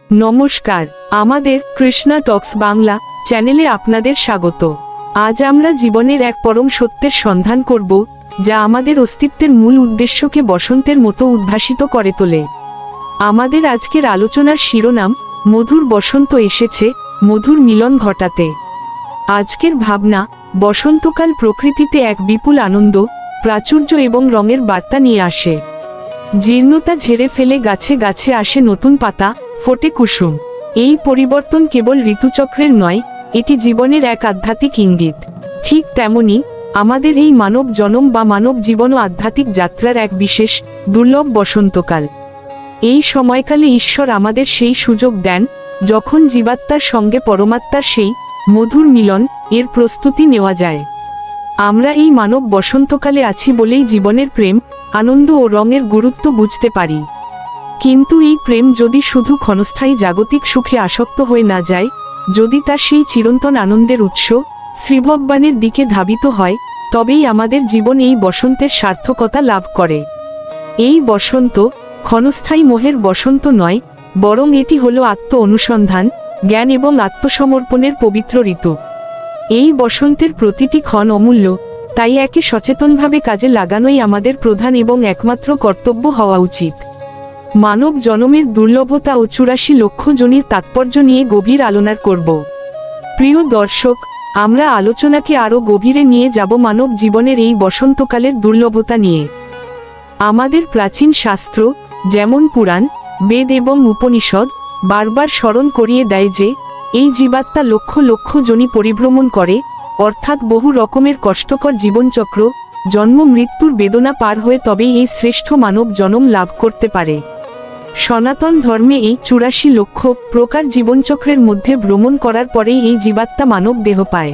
নমস্কার, আমাদের কৃষ্ণা টক্স বাংলা চ্যানেলে আপনাদের স্বাগত। আজ আমরা জীবনের এক পরম সত্যের সন্ধান করব, যা আমাদের অস্তিত্বের মূল উদ্দেশ্যকে বসন্তের মতো উদ্ভাসিত করে তোলে। আমাদের আজকের আলোচনার শিরোনাম, মধুর বসন্ত এসেছে, মধুর মিলন ঘটাতে। আজকের ভাবনা, বসন্তকাল প্রকৃতিতে এক বিপুল আনন্দ, প্রাচুর্য এবং রঙের বার্তা নিয়ে আসে। জীর্ণতা ঝেড়ে ফেলে গাছে গাছে আসে নতুন পাতা, ফোটে কুসুম। এই পরিবর্তন কেবল ঋতুচক্রের নয়, এটি জীবনের এক আধ্যাত্মিক ইঙ্গিত। ঠিক তেমনি আমাদের এই মানব জনম বা মানব জীবন ও আধ্যাত্মিক যাত্রার এক বিশেষ, দুর্লভ বসন্তকাল। এই সময়কালে ঈশ্বর আমাদের সেই সুযোগ দেন, যখন জীবাত্মার সঙ্গে পরমাত্মার সেই মধুর মিলন এর প্রস্তুতি নেওয়া যায়। আমরা এই মানব বসন্তকালে আছি বলেই জীবনের প্রেম, আনন্দ ও রঙের গুরুত্ব বুঝতে পারি। কিন্তু এই প্রেম যদি শুধু ক্ষণস্থায়ী জাগতিক সুখে আসক্ত হয়ে না যায়, যদি তা সেই চিরন্তন আনন্দের উৎস শ্রীভগবানের দিকে ধাবিত হয়, তবেই আমাদের জীবন এই বসন্তের সার্থকতা লাভ করে। এই বসন্ত ক্ষণস্থায়ী মোহের বসন্ত নয়, বরং এটি হলো আত্ম অনুসন্ধান, জ্ঞান এবং আত্মসমর্পণের পবিত্র ঋতু। এই বসন্তের প্রতিটি ক্ষণ অমূল্য, তাই একে সচেতনভাবে কাজে লাগানোই আমাদের প্রধান এবং একমাত্র কর্তব্য হওয়া উচিত। মানব জনমের দুর্লভতা ও ৮৪ লক্ষ জনের তাৎপর্য নিয়ে গভীর আলোচনা করব। প্রিয় দর্শক, আমরা আলোচনাকে আরও গভীরে নিয়ে যাব মানব জীবনের এই বসন্তকালের দুর্লভতা নিয়ে। আমাদের প্রাচীন শাস্ত্র, যেমন পুরাণ, বেদ এবং উপনিষদ, বারবার স্মরণ করিয়ে দেয় যে এই জীবাত্মা লক্ষ লক্ষ যোনি পরিভ্রমণ করে, অর্থাৎ বহু রকমের কষ্টকর জীবনচক্র, জন্ম মৃত্যুর বেদনা পার হয়ে তবেই এই শ্রেষ্ঠ মানব জনম লাভ করতে পারে। সনাতন ধর্মে এই ৮৪ লক্ষ প্রকার জীবনচক্রের মধ্যে ভ্রমণ করার পরেই এই জীবাত্মা মানব দেহ পায়।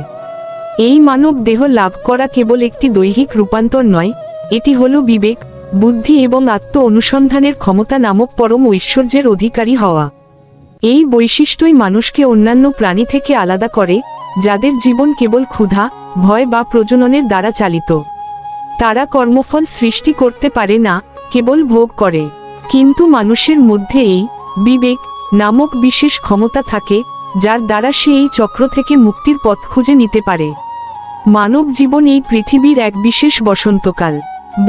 এই মানব দেহ লাভ করা কেবল একটি দৈহিক রূপান্তর নয়, এটি হলো বিবেক, বুদ্ধি এবং আত্ম অনুসন্ধানের ক্ষমতা নামক পরম ঐশ্বর্যের অধিকারী হওয়া। এই বৈশিষ্ট্যই মানুষকে অন্যান্য প্রাণী থেকে আলাদা করে, যাদের জীবন কেবল ক্ষুধা, ভয় বা প্রজননের দ্বারা চালিত। তারা কর্মফল সৃষ্টি করতে পারে না, কেবল ভোগ করে। কিন্তু মানুষের মধ্যে এই বিবেক নামক বিশেষ ক্ষমতা থাকে, যার দ্বারা সে এই চক্র থেকে মুক্তির পথ খুঁজে নিতে পারে। মানব জীবন এই পৃথিবীর এক বিশেষ বসন্তকাল।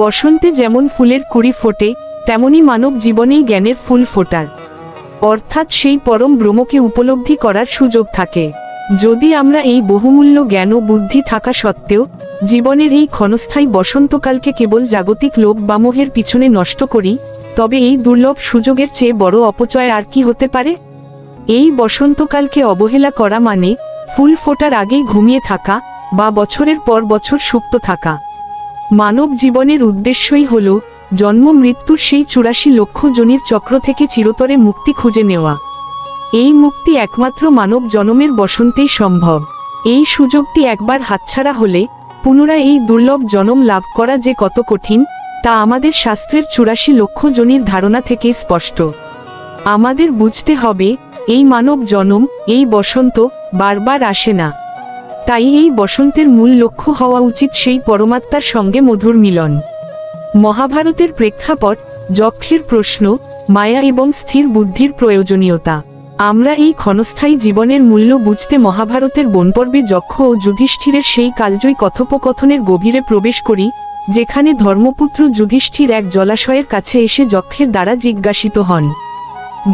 বসন্তে যেমন ফুলের কুঁড়ি ফোটে, তেমনি মানব জীবনেই জ্ঞানের ফুল ফোটার, অর্থাৎ সেই পরম ব্রহ্মকে উপলব্ধি করার সুযোগ থাকে। যদি আমরা এই বহুমূল্য জ্ঞান ও বুদ্ধি থাকা সত্ত্বেও জীবনের এই ক্ষণস্থায়ী বসন্তকালকে কেবল জাগতিক লোভ বা মোহের পিছনে নষ্ট করি, তবে এই দুর্লভ সুযোগের চেয়ে বড় অপচয় আর কি হতে পারে? এই বসন্তকালকে অবহেলা করা মানে ফুল ফোটার আগেই ঘুমিয়ে থাকা বা বছরের পর বছর সুপ্ত থাকা। মানব জীবনের উদ্দেশ্যই হল জন্ম মৃত্যুর সেই ৮৪ লক্ষ যোনির চক্র থেকে চিরতরে মুক্তি খুঁজে নেওয়া। এই মুক্তি একমাত্র মানব জনমের বসন্তেই সম্ভব। এই সুযোগটি একবার হাতছাড়া হলে পুনরায় এই দুর্লভ জনম লাভ করা যে কত কঠিন, তা আমাদের শাস্ত্রের ৮৪ লক্ষ যোনির ধারণা থেকে স্পষ্ট। আমাদের বুঝতে হবে, এই মানব জনম, এই বসন্ত বারবার আসে না। তাই এই বসন্তের মূল লক্ষ্য হওয়া উচিত সেই পরমাত্মার সঙ্গে মধুর মিলন। মহাভারতের প্রেক্ষাপট, যক্ষের প্রশ্ন, মায়া এবং স্থির বুদ্ধির প্রয়োজনীয়তা। আমরা এই ক্ষণস্থায়ী জীবনের মূল্য বুঝতে মহাভারতের বনপর্বে যক্ষ ও যুধিষ্ঠিরের সেই কালজয়ী কথোপকথনের গভীরে প্রবেশ করি, যেখানে ধর্মপুত্র যুধিষ্ঠির এক জলাশয়ের কাছে এসে যক্ষের দ্বারা জিজ্ঞাসিত হন।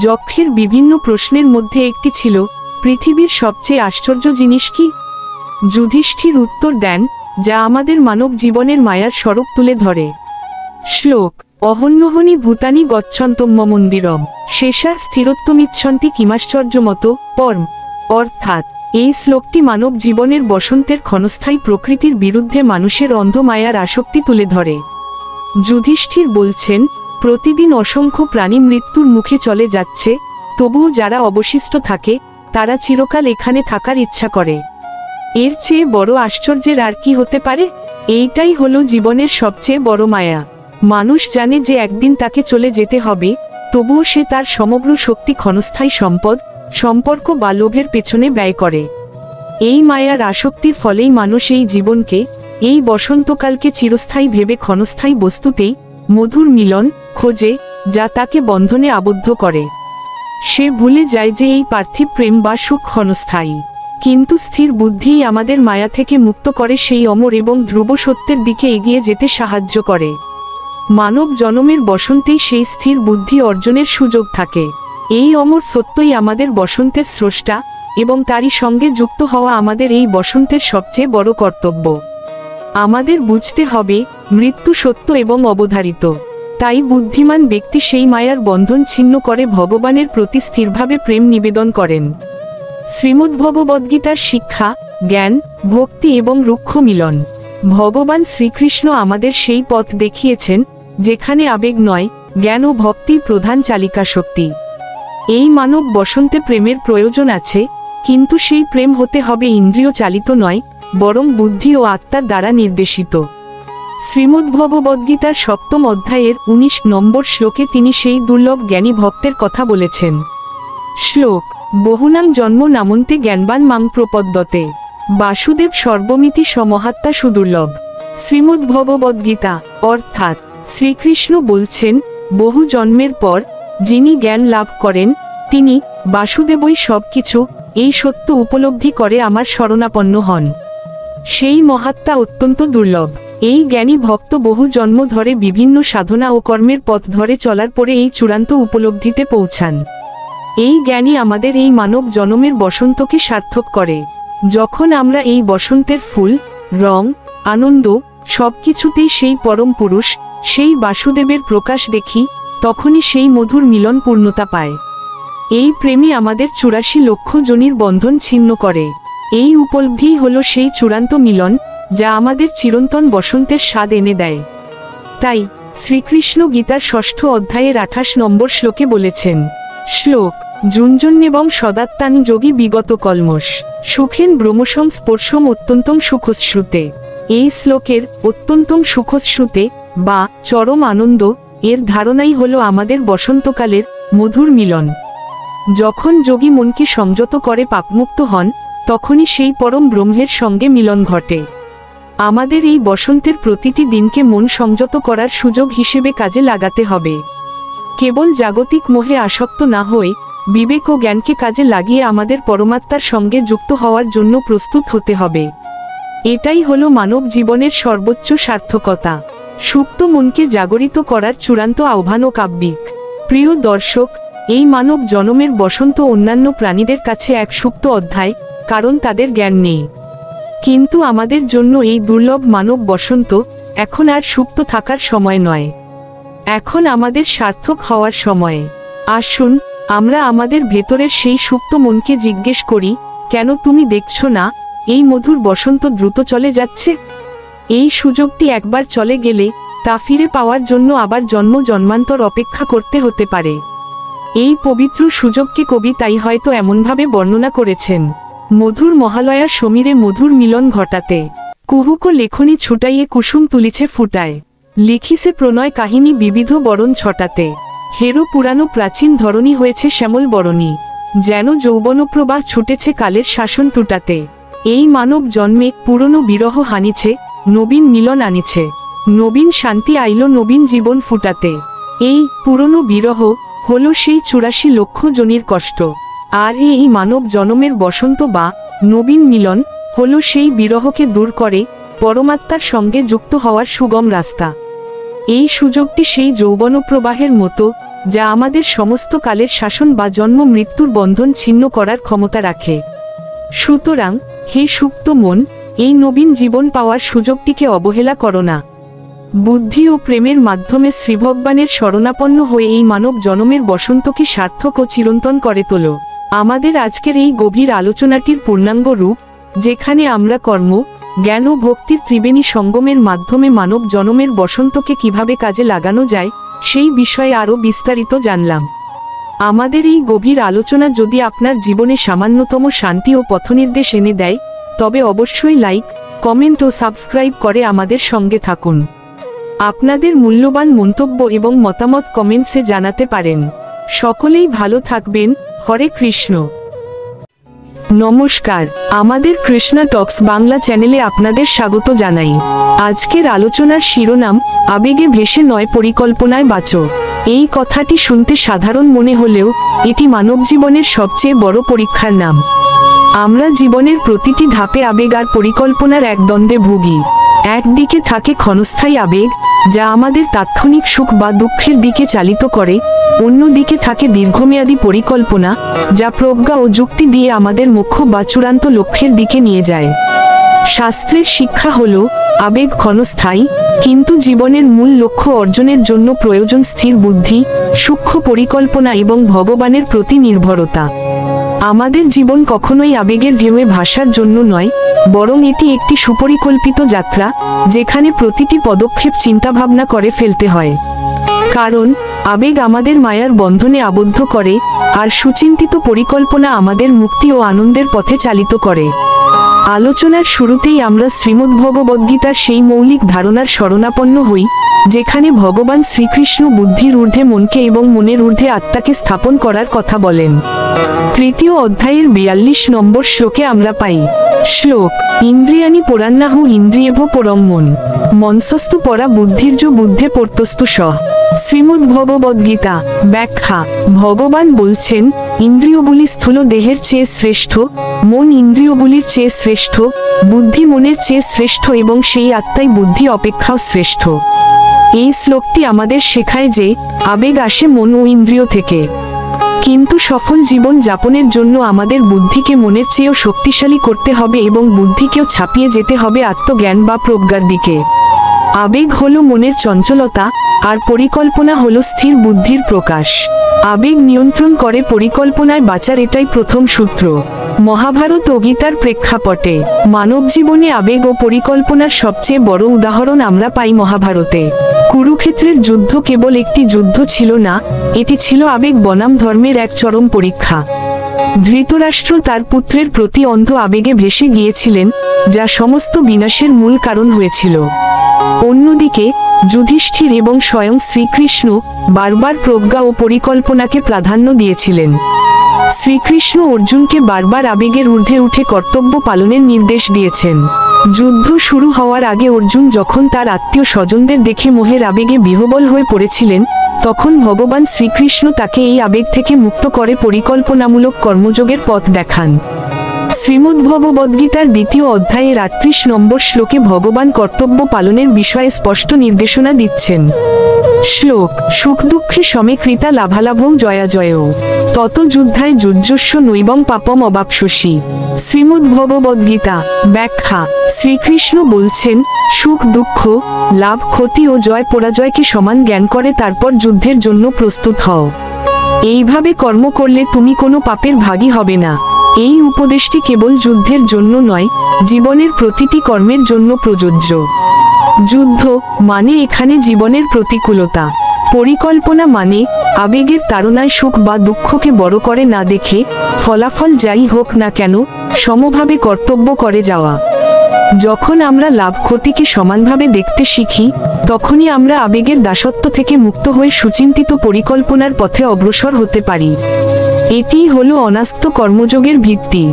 যক্ষের বিভিন্ন প্রশ্নের মধ্যে একটি ছিল, পৃথিবীর সবচেয়ে আশ্চর্য জিনিস কি? যুধিষ্ঠির উত্তর দেন, যা আমাদের মানব জীবনের মায়ার স্বরূপ তুলে ধরে। শ্লোক: অহন্যহনি ভূতানি গচ্ছন্তম মন্দিরম শেষা স্থিরত্বমিচ্ছন্তি কিমাশ্চর্যমত পরম। অর্থাৎ এই শ্লোকটি মানব জীবনের বসন্তের ক্ষণস্থায়ী প্রকৃতির বিরুদ্ধে মানুষের অন্ধ মায়ার আসক্তি তুলে ধরে। যুধিষ্ঠির বলছেন, প্রতিদিন অসংখ্য প্রাণী মৃত্যুর মুখে চলে যাচ্ছে, তবুও যারা অবশিষ্ট থাকে তারা চিরকাল এখানে থাকার ইচ্ছা করে। এর চেয়ে বড় আশ্চর্যের আর কি হতে পারে? এইটাই হলো জীবনের সবচেয়ে বড় মায়া। মানুষ জানে যে একদিন তাকে চলে যেতে হবে, তবুও সে তার সমগ্র শক্তি ক্ষণস্থায়ী সম্পদ, সম্পর্ক বা লোভের পেছনে ব্যয় করে। এই মায়ার আসক্তির ফলেই মানুষ এই জীবনকে, এই বসন্তকালকে চিরস্থায়ী ভেবে ক্ষণস্থায়ী বস্তুতেই মধুর মিলন খোঁজে, যা তাকে বন্ধনে আবদ্ধ করে। সে ভুলে যায় যে এই পার্থিব প্রেম বা সুখ ক্ষণস্থায়ী, কিন্তু স্থির বুদ্ধিই আমাদের মায়া থেকে মুক্ত করে সেই অমর এবং ধ্রুব সত্যের দিকে এগিয়ে যেতে সাহায্য করে। মানব জনমের বসন্তেই সেই স্থির বুদ্ধি অর্জনের সুযোগ থাকে। এই অমর সত্যই আমাদের বসন্তের স্রষ্টা, এবং তারই সঙ্গে যুক্ত হওয়া আমাদের এই বসন্তের সবচেয়ে বড় কর্তব্য। আমাদের বুঝতে হবে মৃত্যু সত্য এবং অবধারিত। তাই বুদ্ধিমান ব্যক্তি সেই মায়ার বন্ধন ছিন্ন করে ভগবানের প্রতি স্থিরভাবে প্রেম নিবেদন করেন। শ্রীমদ্ভগবদ্গীতার শিক্ষা, জ্ঞান, ভক্তি এবং রুক্ষ মিলন। ভগবান শ্রীকৃষ্ণ আমাদের সেই পথ দেখিয়েছেন যেখানে আবেগ নয়, জ্ঞান ও ভক্তির প্রধান চালিকা শক্তি। এই মানব বসন্তে প্রেমের প্রয়োজন আছে, কিন্তু সেই প্রেম হতে হবে ইন্দ্রিয় চালিত নয়, বরং বুদ্ধি ও আত্মার দ্বারা নির্দেশিত। শ্রীমদ্ভগবদ্গীতার 7ম অধ্যায়ের 19 নম্বর শ্লোকে তিনি সেই দুর্লভ জ্ঞানী ভক্তের কথা বলেছেন। শ্লোক: বহুনাং জন্ম নামন্তে জ্ঞানবান মাং প্রপদ্যতে, বাসুদেব সর্বমিতি সমহাত্মা সুদুর্লভ। শ্রীমদ্ভগবদ্গীতা অর্থাৎ শ্রীকৃষ্ণ বলছেন, বহু জন্মের পর যিনি জ্ঞান লাভ করেন তিনি বাসুদেবই সবকিছু, এই সত্য উপলব্ধি করে আমার শরণাপন্ন হন। সেই মহাত্মা অত্যন্ত দুর্লভ। এই জ্ঞানী ভক্ত বহু জন্ম ধরে বিভিন্ন সাধনা ও কর্মের পথ ধরে চলার পরে এই চূড়ান্ত উপলব্ধিতে পৌঁছান। এই জ্ঞানী আমাদের এই মানব জনমের বসন্তকে সার্থক করে। যখন আমরা এই বসন্তের ফুল, রং, আনন্দ সবকিছুতেই সেই পরম পুরুষ, সেই বাসুদেবের প্রকাশ দেখি, তখনই সেই মধুর মিলন পূর্ণতা পায়। এই প্রেমই আমাদের 84 লক্ষ যোনির বন্ধন ছিন্ন করে। এই উপলব্ধিই হল সেই চূড়ান্ত মিলন, যা আমাদের চিরন্তন বসন্তের স্বাদ এনে দেয়। তাই শ্রীকৃষ্ণ গীতার 6ষ্ঠ অধ্যায়ের 28 নম্বর শ্লোকে বলেছেন। শ্লোক: যুঞ্জন্যেবং সদাত্তান যোগী বিগত কলমশ, সুখেন ব্রহ্মসং স্পর্শম অত্যন্তং সুখশ্রুতে। এই শ্লোকের অত্যন্তং সুখশ্রুতে বা চরম আনন্দ এর ধারণাই হলো আমাদের বসন্তকালের মধুর মিলন। যখন যোগী মনকে সংযত করে পাপমুক্ত হন, তখনই সেই পরম ব্রহ্মের সঙ্গে মিলন ঘটে। আমাদের এই বসন্তের প্রতিটি দিনকে মন সংযত করার সুযোগ হিসেবে কাজে লাগাতে হবে। কেবল জাগতিক মোহে আসক্ত না হয়ে বিবেক ও জ্ঞানকে কাজে লাগিয়ে আমাদের পরমাত্মার সঙ্গে যুক্ত হওয়ার জন্য প্রস্তুত হতে হবে। এটাই হলো মানব জীবনের সর্বোচ্চ সার্থকতা। সুপ্ত মনকে জাগরিত করার চূড়ান্ত আহ্বান ও কাব্যিক। প্রিয় দর্শক, এই মানব জনমের বসন্ত অন্যান্য প্রাণীদের কাছে এক সুপ্ত অধ্যায়, কারণ তাদের জ্ঞান নেই। কিন্তু আমাদের জন্য এই দুর্লভ মানব বসন্ত এখন আর সুপ্ত থাকার সময় নয়, এখন আমাদের সার্থক হওয়ার সময়। আসুন আমরা আমাদের ভেতরের সেই সুপ্ত মনকে জিজ্ঞেস করি, কেন তুমি দেখছো না এই মধুর বসন্ত দ্রুত চলে যাচ্ছে? এই সুযোগটি একবার চলে গেলে তা ফিরে পাওয়ার জন্য আবার জন্ম জন্মান্তর অপেক্ষা করতে হতে পারে। এই পবিত্র সুযোগকে কবি তাই হয়তো এমনভাবে বর্ণনা করেছেন। মধুর মহালয়ার সমীরে মধুর মিলন ঘটাতে, কুহুক লেখনী ছুটাইয়ে কুসুম তুলিছে ফুটায়, লিখিছে প্রণয় কাহিনী বিবিধ বরণ ছটাতে। হেরো পুরানো প্রাচীন ধরনী হয়েছে শ্যামল বরণী, যেন যৌবনপ্রবাহ ছুটেছে কালের শাসন টুটাতে। এই মানব জন্মে পুরনো বিরহ হানিছে, নবীন মিলন আনিছে, নবীন শান্তি আইল নবীন জীবন ফুটাতে। এই পুরনো বিরহ হলো সেই 84 লক্ষ যোনির কষ্ট, আর এই মানব জনমের বসন্ত বা নবীন মিলন হলো সেই বিরহকে দূর করে পরমাত্মার সঙ্গে যুক্ত হওয়ার সুগম রাস্তা। এই সুযোগটি সেই যৌবনপ্রবাহের মতো, যা আমাদের সমস্ত কালের শাসন বা জন্ম মৃত্যুর বন্ধন ছিন্ন করার ক্ষমতা রাখে। সুতরাং হে সুপ্ত মন, এই নবীন জীবন পাওয়ার সুযোগটিকে অবহেলা করো না। বুদ্ধি ও প্রেমের মাধ্যমে শ্রীভগবানের শরণাপন্ন হয়ে এই মানব জনমের বসন্তকে সার্থক ও চিরন্তন করে তোলো। আমাদের আজকের এই গভীর আলোচনাটির পূর্ণাঙ্গ রূপ, যেখানে আমরা কর্ম, জ্ঞান ও ভক্তির ত্রিবেণী সঙ্গমের মাধ্যমে মানব জনমের বসন্তকে কিভাবে কাজে লাগানো যায় সেই বিষয়ে আরও বিস্তারিত জানলাম। আমাদের এই গভীর আলোচনা যদি আপনার জীবনে সামান্যতম শান্তি ও পথনির্দেশ এনে দেয়, তবে অবশ্যই লাইক, কমেন্ট ও সাবস্ক্রাইব করে আমাদের সঙ্গে থাকুন। আপনাদের মূল্যবান মন্তব্য এবং মতামত কমেন্টসে জানাতে পারেন। সকলেই ভালো থাকবেন। হরে কৃষ্ণ। নমস্কার, আমাদের কৃষ্ণা টক্স বাংলা চ্যানেলে আপনাদের স্বাগত জানাই। আজকের আলোচনার শিরোনাম, আবেগে ভেসে নয় পরিকল্পনায় বাঁচো। এই কথাটি শুনতে সাধারণ মনে হলেও এটি মানবজীবনের সবচেয়ে বড় পরীক্ষার নাম। আমরা জীবনের প্রতিটি ধাপে আবেগ আর পরিকল্পনার এক দ্বন্দ্বে ভুগি। একদিকে থাকে ক্ষণস্থায়ী আবেগ, যা আমাদের তাৎক্ষণিক সুখ বা দুঃখের দিকে চালিত করে। অন্যদিকে থাকে দীর্ঘমেয়াদী পরিকল্পনা, যা প্রজ্ঞা ও যুক্তি দিয়ে আমাদের মুখ্য বা চূড়ান্ত লক্ষ্যের দিকে নিয়ে যায়। শাস্ত্রের শিক্ষা হল, আবেগ ক্ষণস্থায়ী, কিন্তু জীবনের মূল লক্ষ্য অর্জনের জন্য প্রয়োজন স্থির বুদ্ধি, সূক্ষ্ম পরিকল্পনা এবং ভগবানের প্রতি নির্ভরতা। আমাদের জীবন কখনোই আবেগের ঢেউয়ে ভাসার জন্য নয়, বরং এটি একটি সুপরিকল্পিত যাত্রা, যেখানে প্রতিটি পদক্ষেপ চিন্তাভাবনা করে ফেলতে হয়। কারণ আবেগ আমাদের মায়ার বন্ধনে আবদ্ধ করে, আর সুচিন্তিত পরিকল্পনা আমাদের মুক্তি ও আনন্দের পথে চালিত করে। আলোচনার শুরুতেই আমরা শ্রীমদ্ভগবদ্গীতার সেই মৌলিক ধারণার শরণাপন্ন হই, যেখানে ভগবান শ্রীকৃষ্ণ বুদ্ধির ঊর্ধ্বে মনকে এবং মনের ঊর্ধ্বে আত্মাকে স্থাপন করার কথা বলেন। তৃতীয় অধ্যায়ের 42 নম্বর শ্লোকে আমরা পাই, শ্লোক, ইন্দ্রিয়াণি পরান্নাহু ইন্দ্রিয়েভ পরম মন, মনসস্তু পরা বুদ্ধির্য বুদ্ধে পর্তস্তু সহ। শ্রীমদ্ভগবদ্গীতা ব্যাখ্যা। ভগবান বলছেন, ইন্দ্রিয়গুলি স্থূল দেহের চেয়ে শ্রেষ্ঠ, মন ইন্দ্রিয়গুলির চেয়ে শ্রেষ্ঠ, বুদ্ধি মনের চেয়ে শ্রেষ্ঠ এবং সেই আত্মাই বুদ্ধি অপেক্ষাও শ্রেষ্ঠ। এই শ্লোকটি আমাদের শেখায় যে আবেগ আসে মন ও ইন্দ্রিয় থেকে, কিন্তু সফল জীবন যাপনের জন্য আমাদের বুদ্ধিকে মনের চেয়েও শক্তিশালী করতে হবে এবং বুদ্ধিকেও ছাপিয়ে যেতে হবে আত্মজ্ঞান বা প্রজ্ঞার দিকে। আবেগ হলো মনের চঞ্চলতা, আর পরিকল্পনা হলো স্থির বুদ্ধির প্রকাশ। আবেগ নিয়ন্ত্রণ করে পরিকল্পনায় বাঁচার এটাই প্রথম সূত্র। মহাভারত ও গীতার প্রেক্ষাপটে মানব জীবনে আবেগ ও পরিকল্পনার সবচেয়ে বড় উদাহরণ আমরা পাই মহাভারতে। কুরুক্ষেত্রের যুদ্ধ কেবল একটি যুদ্ধ ছিল না, এটি ছিল আবেগ বনাম ধর্মের এক চরম পরীক্ষা। ধৃতরাষ্ট্র তার পুত্রের প্রতি অন্ধ আবেগে ভেসে গিয়েছিলেন, যা সমস্ত বিনাশের মূল কারণ হয়েছিল। অন্যদিকে যুধিষ্ঠির এবং স্বয়ং শ্রীকৃষ্ণ বারবার প্রজ্ঞা ও পরিকল্পনাকে প্রাধান্য দিয়েছিলেন। শ্রীকৃষ্ণ অর্জুনকে বারবার আবেগের ঊর্ধ্বে উঠে কর্তব্য পালনের নির্দেশ দিয়েছেন। যুদ্ধ শুরু হওয়ার আগে অর্জুন যখন তার আত্মীয় স্বজনদের দেখে মোহের আবেগে বিহ্বল হয়ে পড়েছিলেন, তখন ভগবান শ্রীকৃষ্ণ তাকে এই আবেগ থেকে মুক্ত করে পরিকল্পনামূলক কর্মযোগের পথ দেখান। শ্রীমদ্ভগবদ্গীতার দ্বিতীয় অধ্যায়ের 38 নম্বর শ্লোকে ভগবান কর্তব্য পালনের বিষয়ে স্পষ্ট নির্দেশনা দিচ্ছেন। শ্লোক, সুখ দুঃখে সমে কৃতা লাভালাভং জয়াজয়ও, তত যুদ্ধায় যুজ্যস্য নৈবং পাপম অবাপসসি। শ্রীমদ্ভগবদ্গীতা ব্যাখ্যা। শ্রীকৃষ্ণ বলছেন, সুখ দুঃখ, লাভ ক্ষতি ও জয় পরাজয়কে সমান জ্ঞান করে তারপর যুদ্ধের জন্য প্রস্তুত হও। এইভাবে কর্ম করলে তুমি কোনো পাপের ভাগী হবে না। এই উপদেশটি কেবল যুদ্ধের জন্য নয়, জীবনের প্রতিটি কর্মের জন্য প্রযোজ্য। যুদ্ধ মানে এখানে জীবনের প্রতিকূলতা, পরিকল্পনা মানে আবেগের তাড়নায় সুখ বা দুঃখকে বড় করে না দেখে ফলাফল যাই হোক না কেন সমভাবে কর্তব্য করে যাওয়া। যখন আমরা লাভ ক্ষতিকে সমানভাবে দেখতে শিখি, তখনই আমরা আবেগের দাসত্ব থেকে মুক্ত হয়ে সুচিন্তিত পরিকল্পনার পথে অগ্রসর হতে পারি। এটিই হলো অনাস্ত কর্মযোগের ভিত্তি।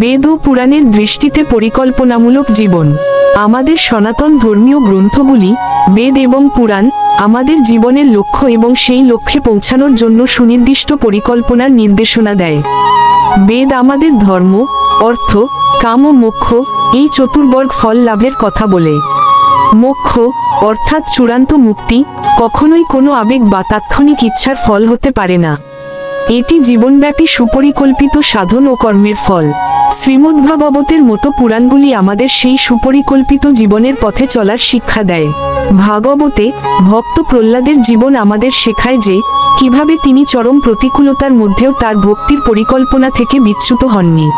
বেদ ও পুরাণের দৃষ্টিতে পরিকল্পনামূলক জীবন। আমাদের সনাতন ধর্মীয় গ্রন্থগুলি, বেদ এবং পুরাণ, আমাদের জীবনের লক্ষ্য এবং সেই লক্ষ্যে পৌঁছানোর জন্য সুনির্দিষ্ট পরিকল্পনার নির্দেশনা দেয়। বেদ আমাদের ধর্ম, অর্থ, কাম ও মোক্ষ এই চতুর্বর্গ ফল লাভের কথা বলে। মোক্ষ অর্থাৎ চূড়ান্ত মুক্তি কখনোই কোনো আবেগ বা তাৎক্ষণিক ইচ্ছার ফল হতে পারে না। এটি জীবনব্যাপী সুপরিকল্পিত সাধন ও কর্মের ফল। শ্রীমদ্ভাগবতের মতো পুরাণগুলি আমাদের সেই সুপরিকল্পিত জীবনের পথে চলার শিক্ষা দেয়। ভাগবতে ভক্ত প্রহ্লাদের জীবন আমাদের শেখায় যে কিভাবে তিনি চরম প্রতিকূলতার মধ্যেও তার ভক্তির পরিকল্পনা থেকে বিচ্যুত হননি।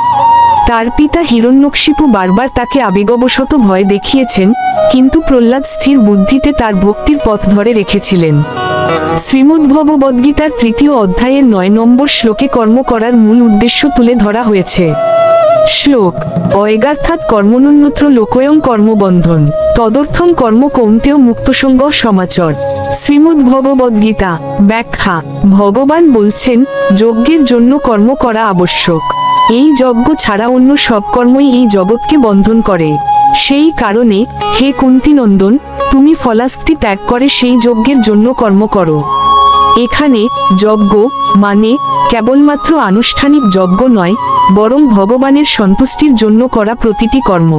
তার পিতা হিরণ্যকশিপু বারবার তাকে আবেগবশত ভয় দেখিয়েছেন, কিন্তু প্রহ্লাদ স্থির বুদ্ধিতে তার ভক্তির পথ ধরে রেখেছিলেন। শ্রীমদ্ভগবদ্গীতার তৃতীয় অধ্যায়ের 9 নম্বর শ্লোকে কর্ম করার মূল উদ্দেশ্য তুলে ধরা হয়েছে। শ্লোক, অয়েগার্থাৎ কর্মন্যত্র লোকয়ং কর্মবন্ধন, তদর্থং কর্ম কৌন্তেয় মুক্তসঙ্গ সমাচর। শ্রীমদ্ভগবদ্গীতা ব্যাখ্যা। ভগবান বলছেন, যজ্ঞের জন্য কর্ম করা আবশ্যক। এই যজ্ঞ ছাড়া অন্য সব কর্মই এই জগৎকে বন্ধন করে। সেই কারণে হে কুন্তিনন্দন, তুমি ফলাস্তি ত্যাগ করে সেই যজ্ঞের জন্য কর্ম করো। এখানে যজ্ঞ মানে কেবলমাত্র আনুষ্ঠানিক যজ্ঞ নয়, বরং ভগবানের সন্তুষ্টির জন্য করা প্রতিটি কর্ম।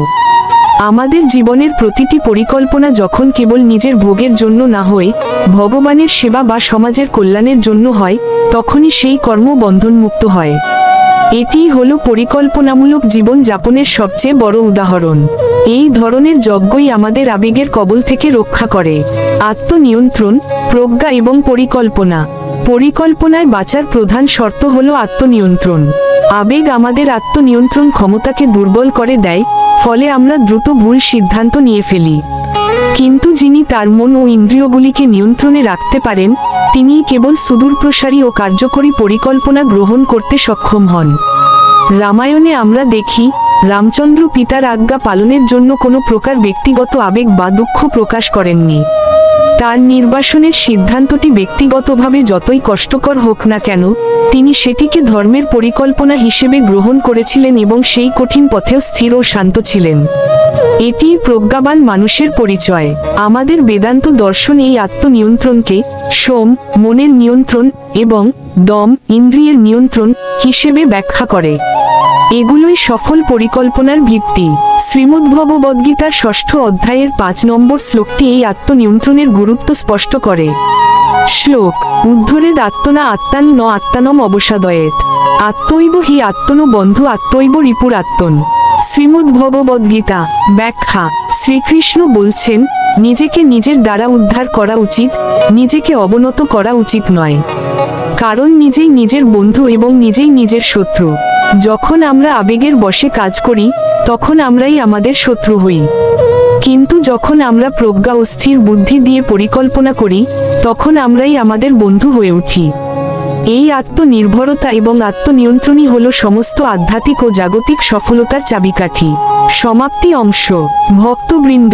আমাদের জীবনের প্রতিটি পরিকল্পনা যখন কেবল নিজের ভোগের জন্য না হয়ে ভগবানের সেবা বা সমাজের কল্যাণের জন্য হয়, তখনই সেই কর্ম বন্ধনমুক্ত হয়। এটিই হলো পরিকল্পনামূলক জীবন যাপনের সবচেয়ে বড় উদাহরণ। এই ধরনের যজ্ঞই আমাদের আবেগের কবল থেকে রক্ষা করে। আত্মনিয়ন্ত্রণ, প্রজ্ঞা এবং পরিকল্পনা। পরিকল্পনায় বাঁচার প্রধান শর্ত হলো আত্মনিয়ন্ত্রণ। আবেগ আমাদের আত্মনিয়ন্ত্রণ ক্ষমতাকে দুর্বল করে দেয়, ফলে আমরা দ্রুত ভুল সিদ্ধান্ত নিয়ে ফেলি। কিন্তু যিনি তার মন ও ইন্দ্রিয়গুলিকে নিয়ন্ত্রণে রাখতে পারেন, তিনিই কেবল সুদূরপ্রসারী ও কার্যকরী পরিকল্পনা গ্রহণ করতে সক্ষম হন। রামায়ণে আমরা দেখি, রামচন্দ্র পিতার আজ্ঞা পালনের জন্য কোনো প্রকার ব্যক্তিগত আবেগ বা দুঃখ প্রকাশ করেননি। তার নির্বাসনের সিদ্ধান্তটি ব্যক্তিগতভাবে যতই কষ্টকর হোক না কেন, তিনি সেটিকে ধর্মের পরিকল্পনা হিসেবে গ্রহণ করেছিলেন এবং সেই কঠিন পথেও স্থির ও শান্ত ছিলেন। এটিই প্রজ্ঞাবান মানুষের পরিচয়। আমাদের বেদান্ত দর্শন এই আত্মনিয়ন্ত্রণকে সোম, মনের নিয়ন্ত্রণ, এবং দম, ইন্দ্রিয়ের নিয়ন্ত্রণ হিসেবে ব্যাখ্যা করে। এগুলোই সফল পরিকল্পনার ভিত্তি। শ্রীমদ্ভগবদ্গীতার ৬ষ্ঠ অধ্যায়ের ৫ নম্বর শ্লোকটি এই আত্মনিয়ন্ত্রণের গুরুত্ব স্পষ্ট করে। শ্লোক: উদ্ধরেদ আত্মনা আত্মান ন আত্মানম অবসাদয়েত, আত্মৈব হি আত্মনো বন্ধু আত্মৈব রিপুর আত্মন। শ্রীমদ্ভগবদ্গীতা। ব্যাখ্যা: শ্রীকৃষ্ণ বলছেন, নিজেকে নিজের দ্বারা উদ্ধার করা উচিত, নিজেকে অবনত করা উচিত নয়। কারণ নিজেই নিজের বন্ধু এবং নিজেই নিজের শত্রু। যখন আমরা আবেগের বশে কাজ করি, তখন আমরাই আমাদের শত্রু হই। কিন্তু যখন আমরা প্রজ্ঞা ও স্থির বুদ্ধি দিয়ে পরিকল্পনা করি, তখন আমরাই আমাদের বন্ধু হয়ে উঠি। এই আত্মনির্ভরতা এবং আত্মনিয়ন্ত্রণই হলো সমস্ত আধ্যাত্মিক ও জাগতিক সফলতার চাবিকাঠি। সমাপ্তি অংশ। ভক্তবৃন্দ,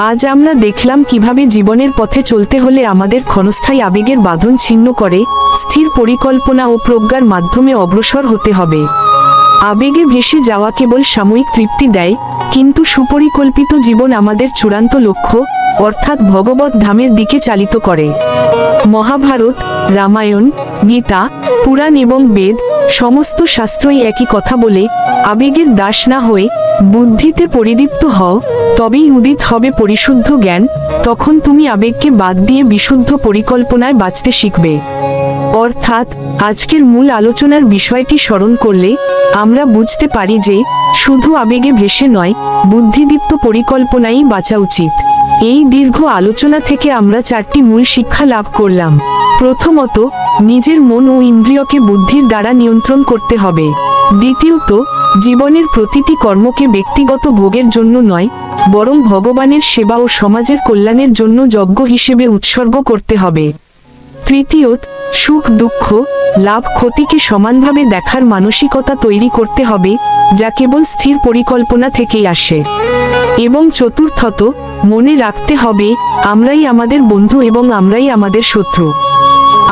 আজ আমরা দেখলাম কিভাবে জীবনের পথে চলতে হলে আমাদের ক্ষণস্থায়ী আবেগের বাঁধন ছিন্ন করে স্থির পরিকল্পনা ও প্রজ্ঞার মাধ্যমে অগ্রসর হতে হবে। আবেগে ভেসে যাওয়া কেবল সাময়িক তৃপ্তি দেয়, কিন্তু সুপরিকল্পিত জীবন আমাদের চূড়ান্ত লক্ষ্য অর্থাৎ ভগবত ধামের দিকে চালিত করে। মহাভারত, রামায়ণ, গীতা, পুরাণ এবং বেদ সমস্ত শাস্ত্রই একই কথা বলে, আবেগের দাস না হয়ে বুদ্ধিতে পরিদীপ্ত হও, তবেই উদিত হবে পরিশুদ্ধ জ্ঞান। তখন তুমি আবেগকে বাদ দিয়ে বিশুদ্ধ পরিকল্পনায় বাঁচতে শিখবে। অর্থাৎ আজকের মূল আলোচনার বিষয়টি স্মরণ করলে আমরা বুঝতে পারি যে শুধু আবেগে ভেসে নয়, বুদ্ধিদীপ্ত পরিকল্পনাই বাঁচা উচিত। এই দীর্ঘ আলোচনা থেকে আমরা 4টি মূল শিক্ষা লাভ করলাম। প্রথমত, নিজের মন ও ইন্দ্রিয়কে বুদ্ধির দ্বারা নিয়ন্ত্রণ করতে হবে। দ্বিতীয়ত, জীবনের প্রতিটি কর্মকে ব্যক্তিগত ভোগের জন্য নয়, বরং ভগবানের সেবা ও সমাজের কল্যাণের জন্য যজ্ঞ হিসেবে উৎসর্গ করতে হবে। তৃতীয়ত, সুখ দুঃখ, লাভ ক্ষতিকে সমানভাবে দেখার মানসিকতা তৈরি করতে হবে, যা কেবল স্থির পরিকল্পনা থেকেই আসে। এবং চতুর্থত, মনে রাখতে হবে, আমরাই আমাদের বন্ধু এবং আমরাই আমাদের শত্রু।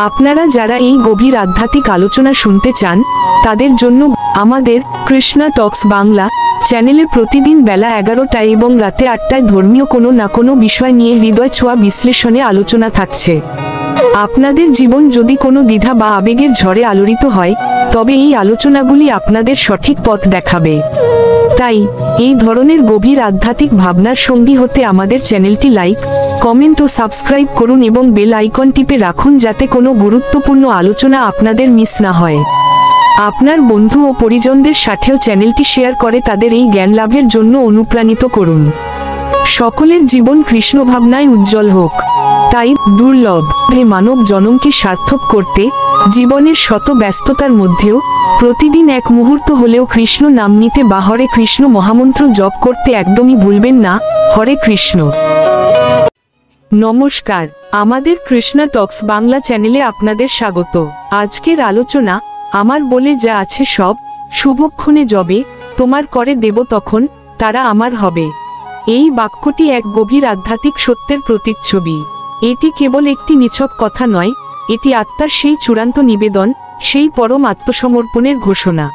আপনারা যারা এই গভীর আধ্যাত্মিক আলোচনা শুনতে চান, তাদের জন্য আমাদের কৃষ্ণা টক্স বাংলা চ্যানেলে প্রতিদিন বেলা 11টায় এবং রাতে 8টায় ধর্মীয় কোনো না কোনো বিষয় নিয়ে হৃদয় ছোঁয়া বিশ্লেষণে আলোচনা থাকছে। আপনাদের জীবন যদি কোনো দ্বিধা বা আবেগের ঝড়ে আলোড়িত হয়, তবে এই আলোচনাগুলি আপনাদের সঠিক পথ দেখাবে। তাই এই ধরনের গভীর আধ্যাত্মিক ভাবনার সঙ্গী হতে আমাদের চ্যানেলটি লাইক, কমেন্ট ও সাবস্ক্রাইব করুন এবং বেল আইকন টিপে রাখুন, যাতে কোনো গুরুত্বপূর্ণ আলোচনা আপনাদের মিস না হয়। আপনার বন্ধু ও পরিজনদের সাথেও চ্যানেলটি শেয়ার করে তাদের এই জ্ঞান লাভের জন্য অনুপ্রাণিত করুন। সকলের জীবন কৃষ্ণ ভাবনায় উজ্জ্বল হোক। তাই দুর্লভ মানব জনমকে সার্থক করতে জীবনের শত ব্যস্ততার মধ্যেও প্রতিদিন এক মুহূর্ত হলেও কৃষ্ণ নাম নিতে বা হরে কৃষ্ণ মহামন্ত্র জপ করতে একদমই ভুলবেন না। হরে কৃষ্ণ। নমস্কার, আমাদের কৃষ্ণা টক্স বাংলা চ্যানেলে আপনাদের স্বাগত। আজকের আলোচনা, আমার বলে যা আছে সব শুভক্ষণে যবে তোমার করে দেব তখন তারা আমার হবে। এই বাক্যটি এক গভীর আধ্যাত্মিক সত্যের প্রতিচ্ছবি। এটি কেবল একটি নিছক কথা নয়, এটি আত্মার সেই চূড়ান্ত নিবেদন, সেই পরম আত্মসমর্পণের ঘোষণা।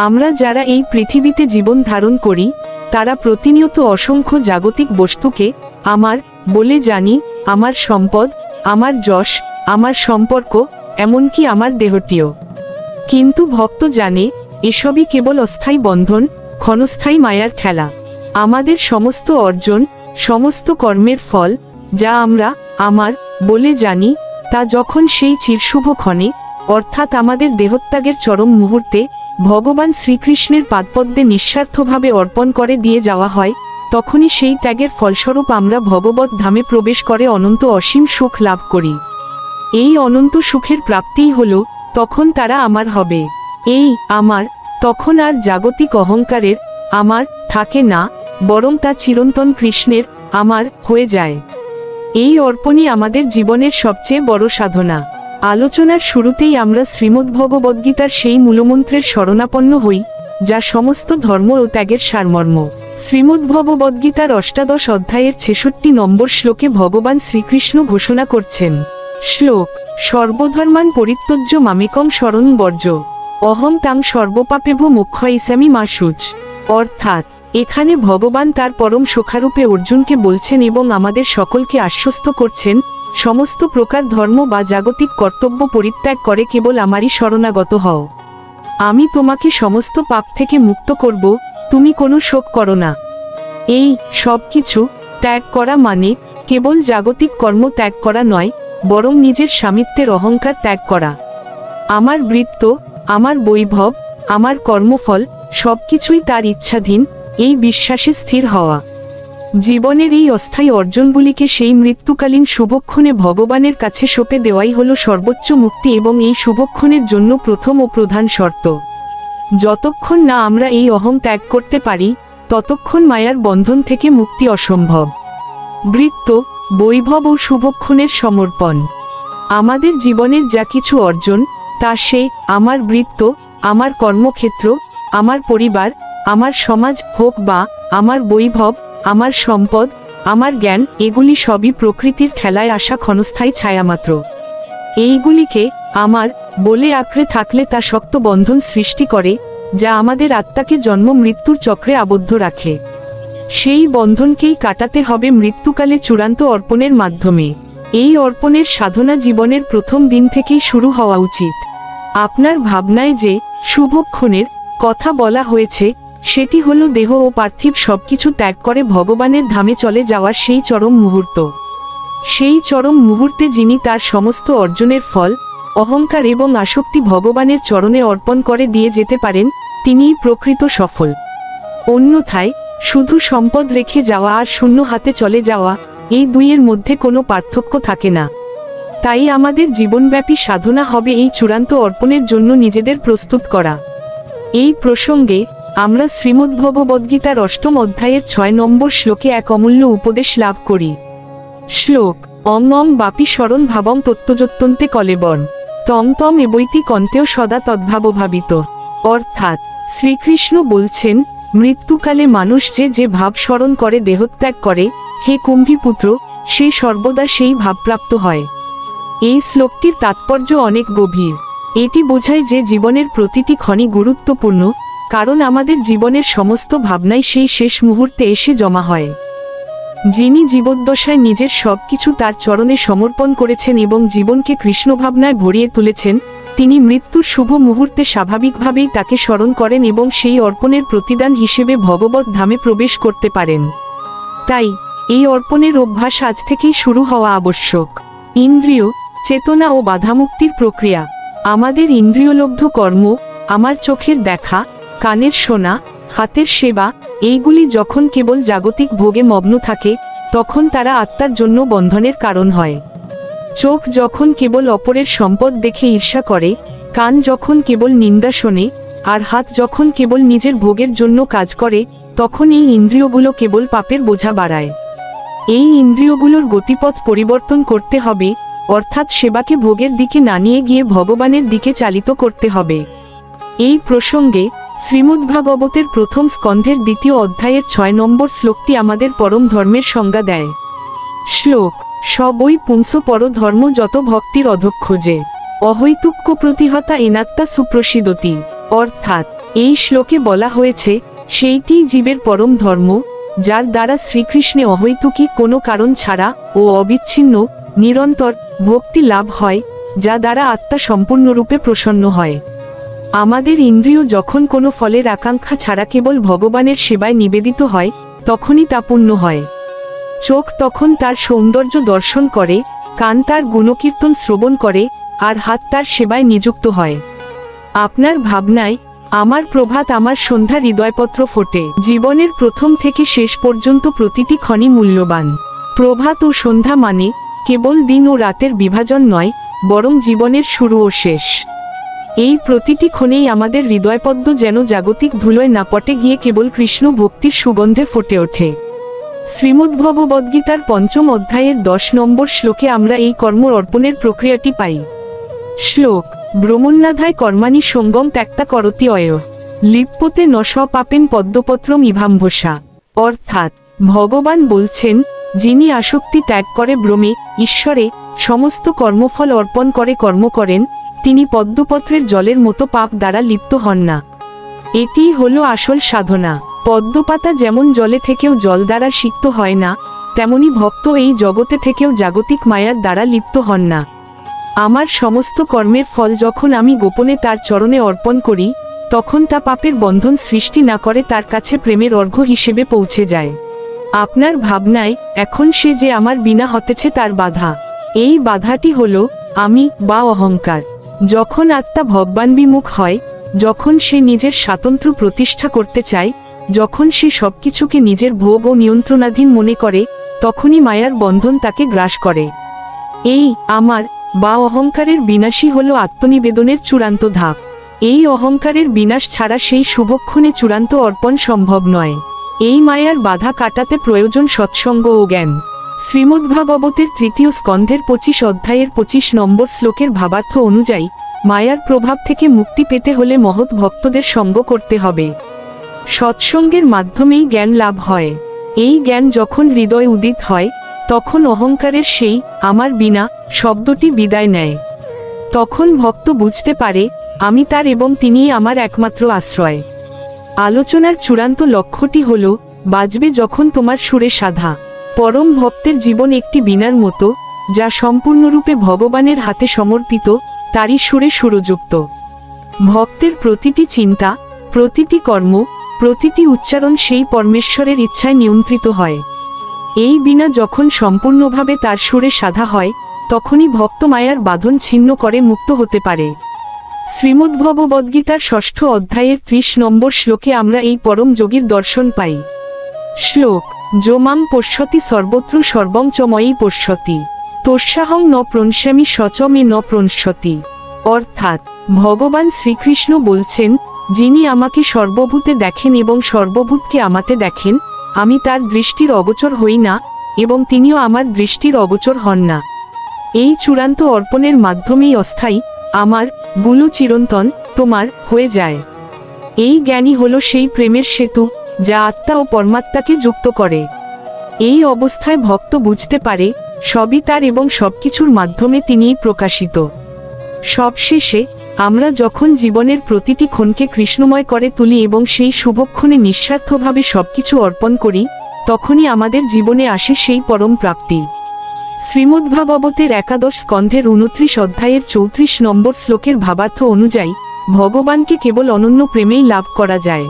আমরা যারা এই পৃথিবীতে জীবন ধারণ করি, তারা প্রতিনিয়ত অসংখ্য জাগতিক বস্তুকে আমার বলে জানি, আমার সম্পদ, আমার যশ, আমার সম্পর্ক, এমনকি আমার দেহটিও। কিন্তু ভক্ত জানে এসবই কেবল অস্থায়ী বন্ধন, ক্ষণস্থায়ী মায়ার খেলা। আমাদের সমস্ত অর্জন, সমস্ত কর্মের ফল, যা আমরা আমার বলে জানি, তা যখন সেই চিরশুভ ক্ষণে, অর্থাৎ আমাদের দেহত্যাগের চরম মুহূর্তে ভগবান শ্রীকৃষ্ণের পাদপদ্মে নিঃস্বার্থভাবে অর্পণ করে দিয়ে যাওয়া হয়, তখনই সেই ত্যাগের ফলস্বরূপ আমরা ভগবত ধামে প্রবেশ করে অনন্ত অসীম সুখ লাভ করি। এই অনন্ত সুখের প্রাপ্তিই হল তখন তারা আমার হবে। এই আমার তখন আর জাগতিক অহংকারের আমার থাকে না, বরং তা চিরন্তন কৃষ্ণের আমার হয়ে যায়। এই অর্পণই আমাদের জীবনের সবচেয়ে বড় সাধনা। আলোচনার শুরুতেই আমরা শ্রীমদ্ভগবদ্গীতার সেই মূলমন্ত্রের শরণাপন্ন হই, যা সমস্ত ধর্ম ও ত্যাগের সারমর্ম। শ্রীমদ্ভগবদ্গীতার অষ্টাদশ অধ্যায়ের ৬৬ নম্বর শ্লোকে ভগবান শ্রীকৃষ্ণ ঘোষণা করছেন, শ্লোক, সর্বধর্মান পরিত্যজ্য মামেকং শরণ বর্জ, অহং তাং সর্বপাপেভ মোক্ষয়িষ্যামি মা শুচ। অর্থাৎ এখানে ভগবান তার পরম সখারূপে অর্জুনকে বলছেন এবং আমাদের সকলকে আশ্বস্ত করছেন, সমস্ত প্রকার ধর্ম বা জাগতিক কর্তব্য পরিত্যাগ করে কেবল আমারই শরণাগত হও। আমি তোমাকে সমস্ত পাপ থেকে মুক্ত করব, তুমি কোনো শোক করো না। এই সব কিছু ত্যাগ করা মানে কেবল জাগতিক কর্ম ত্যাগ করা নয়, বরং নিজের স্বামিত্বের অহংকার ত্যাগ করা। আমার বৃত্ত, আমার বৈভব, আমার কর্মফল সবকিছুই তার ইচ্ছাধীন, এই বিশ্বাসে স্থির হওয়া। জীবনের এই অস্থায়ী অর্জনগুলিকে সেই মৃত্যুকালীন শুভক্ষণে ভগবানের কাছে সঁপে দেওয়াই হল সর্বোচ্চ মুক্তি এবং এই শুভক্ষণের জন্য প্রথম ও প্রধান শর্ত। যতক্ষণ না আমরা এই অহং ত্যাগ করতে পারি, ততক্ষণ মায়ার বন্ধন থেকে মুক্তি অসম্ভব। বৃত্ত, বৈভব ও শুভক্ষণের সমর্পণ। আমাদের জীবনের যা কিছু অর্জন, তা সে আমার বৃত্ত, আমার কর্মক্ষেত্র, আমার পরিবার, আমার সমাজ হোক বা আমার বৈভব, আমার সম্পদ, আমার জ্ঞান, এগুলি সবই প্রকৃতির খেলায় আসা ক্ষণস্থায়ী ছায়ামাত্র। এইগুলিকে আমার বলে আঁকড়ে থাকলে তা শক্ত বন্ধন সৃষ্টি করে, যা আমাদের আত্মাকে জন্ম মৃত্যুর চক্রে আবদ্ধ রাখে। সেই বন্ধনকেই কাটাতে হবে মৃত্যুকালে চূড়ান্ত অর্পণের মাধ্যমে। এই অর্পণের সাধনা জীবনের প্রথম দিন থেকেই শুরু হওয়া উচিত। আপনার ভাবনায় যে শুভক্ষণের কথা বলা হয়েছে, সেটি হলো দেহ ও পার্থিব সবকিছু ত্যাগ করে ভগবানের ধামে চলে যাওয়ার সেই চরম মুহূর্ত। সেই চরম মুহূর্তে যিনি তার সমস্ত অর্জনের ফল, অহংকার এবং আসক্তি ভগবানের চরণে অর্পণ করে দিয়ে যেতে পারেন, তিনিই প্রকৃত সফল। অন্যথায় শুধু সম্পদ রেখে যাওয়া আর শূন্য হাতে চলে যাওয়া, এই দুইয়ের মধ্যে কোনো পার্থক্য থাকে না। তাই আমাদের জীবনব্যাপী সাধনা হবে এই চূড়ান্ত অর্পণের জন্য নিজেদের প্রস্তুত করা। এই প্রসঙ্গে আমরা শ্রীমদ্ভগবদ্গীতার ৮ম অধ্যায়ের ৬ নম্বর শ্লোকে এক অমূল্য উপদেশ লাভ করি। শ্লোক, অং অং বাপি স্মরণ ভাবং তত্ত্বযোত্যন্তে কলেবর, তং তং এবৈতি কন্তেও সদা তদ্ভাবভাবিত। অর্থাৎ শ্রীকৃষ্ণ বলছেন, মৃত্যুকালে মানুষ যে ভাব স্মরণ করে দেহত্যাগ করে, হে কুম্ভীপুত্র, সে সর্বদা সেই ভাবপ্রাপ্ত হয়। এই শ্লোকটির তাৎপর্য অনেক গভীর। এটি বোঝায় যে জীবনের প্রতিটি ক্ষণই গুরুত্বপূর্ণ, কারণ আমাদের জীবনের সমস্ত ভাবনাই সেই শেষ মুহূর্তে এসে জমা হয়। যিনি জীবদ্দশায় নিজের সবকিছু তার চরণে সমর্পণ করেছেন এবং জীবনকে কৃষ্ণভাবনায় ভরিয়ে তুলেছেন, তিনি মৃত্যুর শুভ মুহূর্তে স্বাভাবিকভাবেই তাকে স্মরণ করেন এবং সেই অর্পণের প্রতিদান হিসেবে ভগবত ধামে প্রবেশ করতে পারেন। তাই এই অর্পণের অভ্যাস আজ থেকেই শুরু হওয়া আবশ্যক। ইন্দ্রিয়, চেতনা ও বাধামুক্তির প্রক্রিয়া। আমাদের ইন্দ্রিয়লব্ধ কর্ম, আমার চোখের দেখা, কানের শোনা, হাতের সেবা, এইগুলি যখন কেবল জাগতিক ভোগে মগ্ন থাকে, তখন তারা আত্মার জন্য বন্ধনের কারণ হয়। চোখ যখন কেবল অপরের সম্পদ দেখে ঈর্ষা করে, কান যখন কেবল নিন্দা শোনে, আর হাত যখন কেবল নিজের ভোগের জন্য কাজ করে, তখন এই ইন্দ্রিয়গুলো কেবল পাপের বোঝা বাড়ায়। এই ইন্দ্রিয়গুলোর গতিপথ পরিবর্তন করতে হবে, অর্থাৎ সেবাকে ভোগের দিকে না নিয়ে গিয়ে ভগবানের দিকে চালিত করতে হবে। এই প্রসঙ্গে শ্রীমদ্ভাগবতের প্রথম স্কন্ধের ২য় অধ্যায়ের ৬ নম্বর শ্লোকটি আমাদের পরম ধর্মের সংজ্ঞা দেয়। শ্লোক, সবই পুংস পর ধর্ম যত ভক্তির অধক্ষজে, অহৈতুক্য প্রতিহতা এনাত্মা সুপ্রসিদতি। অর্থাৎ এই শ্লোকে বলা হয়েছে, সেইটিই জীবের পরম ধর্ম, যার দ্বারা শ্রীকৃষ্ণে অহৈতুকী কোনো কারণ ছাড়া ও অবিচ্ছিন্ন, নিরন্তর ভক্তি লাভ হয়, যা দ্বারা আত্মা সম্পূর্ণরূপে প্রসন্ন হয়। আমাদের ইন্দ্রিয় যখন কোনো ফলের আকাঙ্ক্ষা ছাড়া কেবল ভগবানের সেবায় নিবেদিত হয়, তখনই তা পূর্ণ হয়। চোখ তখন তার সৌন্দর্য দর্শন করে, কান তার গুণকীর্তন শ্রবণ করে, আর হাত তার সেবায় নিযুক্ত হয়। আপনার ভাবনায় আমার প্রভাত, আমার সন্ধ্যা হৃদয়পত্র ফোটে। জীবনের প্রথম থেকে শেষ পর্যন্ত প্রতিটি ক্ষণই মূল্যবান। প্রভাত ও সন্ধ্যা মানে কেবল দিন ও রাতের বিভাজন নয়, বরং জীবনের শুরু ও শেষ। এই প্রতিটি ক্ষণেই আমাদের হৃদয়পদ্ম যেন জাগতিক ধুলোয় না পটে গিয়ে কেবল কৃষ্ণ ভক্তির সুগন্ধে ফুটে ওঠে। শ্রীমদ্ভগবদ্গীতার ৫ম অধ্যায়ের ১০ নম্বর শ্লোকে আমরা এই কর্ম অর্পণের প্রক্রিয়াটি পাই। শ্লোক: ব্রহ্মণ্যাধায় কর্মাণি সঙ্গম ত্যক্তা করতি অয় লিপ্যতে ন পাপেন পদ্মপত্রম ইভাম্ভসা। অর্থাৎ ভগবান বলছেন, যিনি আসক্তি ত্যাগ করে ব্রহ্মে, ঈশ্বরে সমস্ত কর্মফল অর্পণ করে কর্ম করেন, তিনি পদ্মপত্রের জলের মতো পাপ দ্বারা লিপ্ত হন না। এটিই হলো আসল সাধনা। পদ্মপাতা যেমন জলে থেকেও জল দ্বারা সিক্ত হয় না, তেমনি ভক্ত এই জগতে থেকেও জাগতিক মায়ার দ্বারা লিপ্ত হন না। আমার সমস্ত কর্মের ফল যখন আমি গোপনে তার চরণে অর্পণ করি, তখন তা পাপের বন্ধন সৃষ্টি না করে তার কাছে প্রেমের অর্ঘ্য হিসেবে পৌঁছে যায়। আপনার ভাবনায় এখন সে যে আমার বিনা হতেছে তার বাধা। এই বাধাটি হলো আমি বা অহংকার। যখন আত্মা ভগবানবিমুখ হয়, যখন সে নিজের স্বাতন্ত্র্য প্রতিষ্ঠা করতে চায়, যখন সে সবকিছুকে নিজের ভোগ ও নিয়ন্ত্রণাধীন মনে করে, তখনই মায়ার বন্ধন তাকে গ্রাস করে। এই আমার বা অহংকারের বিনাশই হলো আত্মনিবেদনের চূড়ান্ত ধাপ। এই অহংকারের বিনাশ ছাড়া সেই শুভক্ষণে চূড়ান্ত অর্পণ সম্ভব নয়। এই মায়ার বাধা কাটাতে প্রয়োজন সৎসঙ্গ ও জ্ঞান। শ্রীমদ্ভাগবতের ৩য় স্কন্ধের ২৫ অধ্যায়ের ২৫ নম্বর শ্লোকের ভাবার্থ অনুযায়ী, মায়ার প্রভাব থেকে মুক্তি পেতে হলে মহৎ ভক্তদের সঙ্গ করতে হবে। সৎসঙ্গের মাধ্যমেই জ্ঞান লাভ হয়। এই জ্ঞান যখন হৃদয় উদিত হয়, তখন অহংকারের সেই আমার বিনা শব্দটি বিদায় নেয়। তখন ভক্ত বুঝতে পারে, আমি তার এবং তিনিই আমার একমাত্র আশ্রয়। আলোচনার চূড়ান্ত লক্ষ্যটি হল, বাজবে যখন তোমার সুরে সাধা। পরম ভক্তের জীবন একটি বীণার মতো, যা সম্পূর্ণরূপে ভগবানের হাতে সমর্পিত, তারই সুরে সুরযুক্ত। ভক্তের প্রতিটি চিন্তা, প্রতিটি কর্ম, প্রতিটি উচ্চারণ সেই পরমেশ্বরের ইচ্ছায় নিয়ন্ত্রিত হয়। এই বীণা যখন সম্পূর্ণভাবে তার সুরে সাধা হয়, তখনই ভক্ত মায়ার বাঁধন ছিন্ন করে মুক্ত হতে পারে। শ্রীমদ্ভগবদ্গীতার ৬ষ্ঠ অধ্যায়ের ৩০ নম্বর শ্লোকে আমরা এই পরম যোগীর দর্শন পাই। শ্লোক: যো মাং পশ্যতি সর্বত্র সর্বং চ ময়ি পশ্যতি তস্যাহং ন প্রণশ্যামি সচ মে ন প্রণশ্যতি। অর্থাৎ ভগবান শ্রীকৃষ্ণ বলছেন, যিনি আমাকে সর্বভূতে দেখেন এবং সর্বভূতকে আমাতে দেখেন, আমি তার দৃষ্টির অগোচর হই না এবং তিনিও আমার দৃষ্টির অগোচর হন না। এই চূড়ান্ত অর্পণের মাধ্যমেই অস্থায়ী আমার গুলো চিরন্তন তোমার হয়ে যায়। এই জ্ঞানই হলো সেই প্রেমের সেতু, যা আত্মা ও পরমাত্মাকে যুক্ত করে। এই অবস্থায় ভক্ত বুঝতে পারে, সবই তার এবং সবকিছুর মাধ্যমে তিনিই প্রকাশিত। সবশেষে আমরা যখন জীবনের প্রতিটি ক্ষণকে কৃষ্ণময় করে তুলি এবং সেই শুভক্ষণে নিঃস্বার্থভাবে সবকিছু অর্পণ করি, তখনই আমাদের জীবনে আসে সেই পরম প্রাপ্তি। শ্রীমদ্ভাগবতের ১১ স্কন্ধের ২৯ অধ্যায়ের ৩৪ নম্বর শ্লোকের ভাবার্থ অনুযায়ী, ভগবানকে কেবল অনন্য প্রেমেই লাভ করা যায়।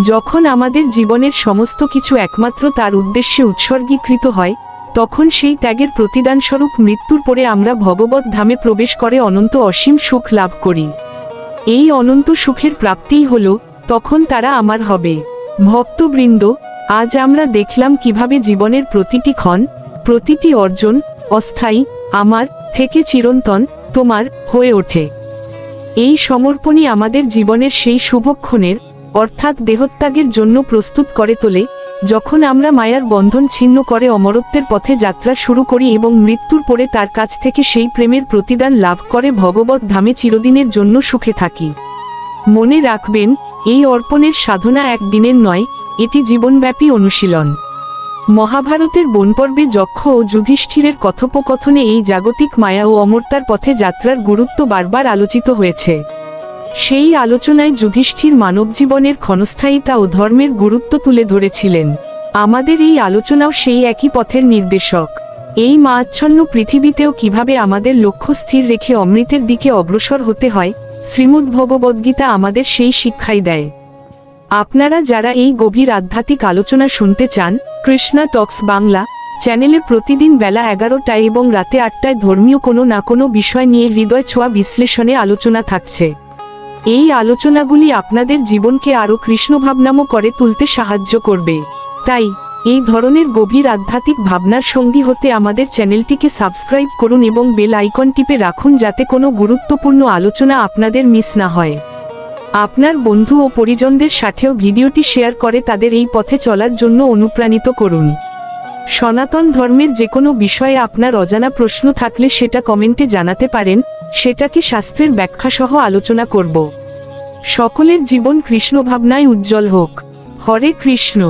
যখন আমাদের জীবনের সমস্ত কিছু একমাত্র তার উদ্দেশ্যে উৎসর্গীকৃত হয়, তখন সেই ত্যাগের প্রতিদানস্বরূপ মৃত্যুর পরে আমরা ভগবত ধামে প্রবেশ করে অনন্ত অসীম সুখ লাভ করি। এই অনন্ত সুখের প্রাপ্তিই হল তখন তারা আমার হবে। ভক্তবৃন্দ, আজ আমরা দেখলাম কিভাবে জীবনের প্রতিটি ক্ষণ, প্রতিটি অর্জন অস্থায়ী আমার থেকে চিরন্তন তোমার হয়ে ওঠে। এই সমর্পণই আমাদের জীবনের সেই শুভক্ষণের অর্থাৎ দেহত্যাগের জন্য প্রস্তুত করে তোলে, যখন আমরা মায়ার বন্ধন ছিন্ন করে অমরত্বের পথে যাত্রা শুরু করি এবং মৃত্যুর পরে তার কাছ থেকে সেই প্রেমের প্রতিদান লাভ করে ভগবত ধামে চিরদিনের জন্য সুখে থাকি। মনে রাখবেন, এই অর্পণের সাধনা একদিনের নয়, এটি জীবনব্যাপী অনুশীলন। মহাভারতের বনপর্বে যক্ষ ও যুধিষ্ঠিরের কথোপকথনে এই জাগতিক মায়া ও অমরতার পথে যাত্রার গুরুত্ব বারবার আলোচিত হয়েছে। সেই আলোচনায় যুধিষ্ঠির মানবজীবনের ক্ষণস্থায়িতা ও ধর্মের গুরুত্ব তুলে ধরেছিলেন। আমাদের এই আলোচনাও সেই একই পথের নির্দেশক। এই মায়াচ্ছন্ন পৃথিবীতেও কিভাবে আমাদের লক্ষ্য স্থির রেখে অমৃতের দিকে অগ্রসর হতে হয়, শ্রীমদ্ভগবদ্গীতা আমাদের সেই শিক্ষাই দেয়। আপনারা যারা এই গভীর আধ্যাত্মিক আলোচনা শুনতে চান, কৃষ্ণা টক্স বাংলা চ্যানেলে প্রতিদিন বেলা 11টায় এবং রাতে 8টায় ধর্মীয় কোনো না কোনো বিষয় নিয়ে হৃদয় ছোঁয়া বিশ্লেষণে আলোচনা থাকছে। এই আলোচনাগুলি আপনাদের জীবনকে আরও কৃষ্ণভাবনাময় করে তুলতে সাহায্য করবে। তাই এই ধরনের গভীর আধ্যাত্মিক ভাবনার সঙ্গী হতে আমাদের চ্যানেলটিকে সাবস্ক্রাইব করুন এবং বেল আইকন টিপে রাখুন যাতে কোনো গুরুত্বপূর্ণ আলোচনা আপনাদের মিস না হয়। আপনার বন্ধু ও পরিজনদের সাথেও ভিডিওটি শেয়ার করে তাদের এই পথে চলার জন্য অনুপ্রাণিত করুন। সনাতন ধর্মের যে কোনো বিষয়ে আপনার অজানা প্রশ্ন থাকলে সেটা কমেন্টে জানাতে পারেন, সেটাকে শাস্ত্রের ব্যাখ্যাসহ আলোচনা করব। সকলের জীবন কৃষ্ণ ভাবনায় উজ্জ্বল হোক। হরে কৃষ্ণ।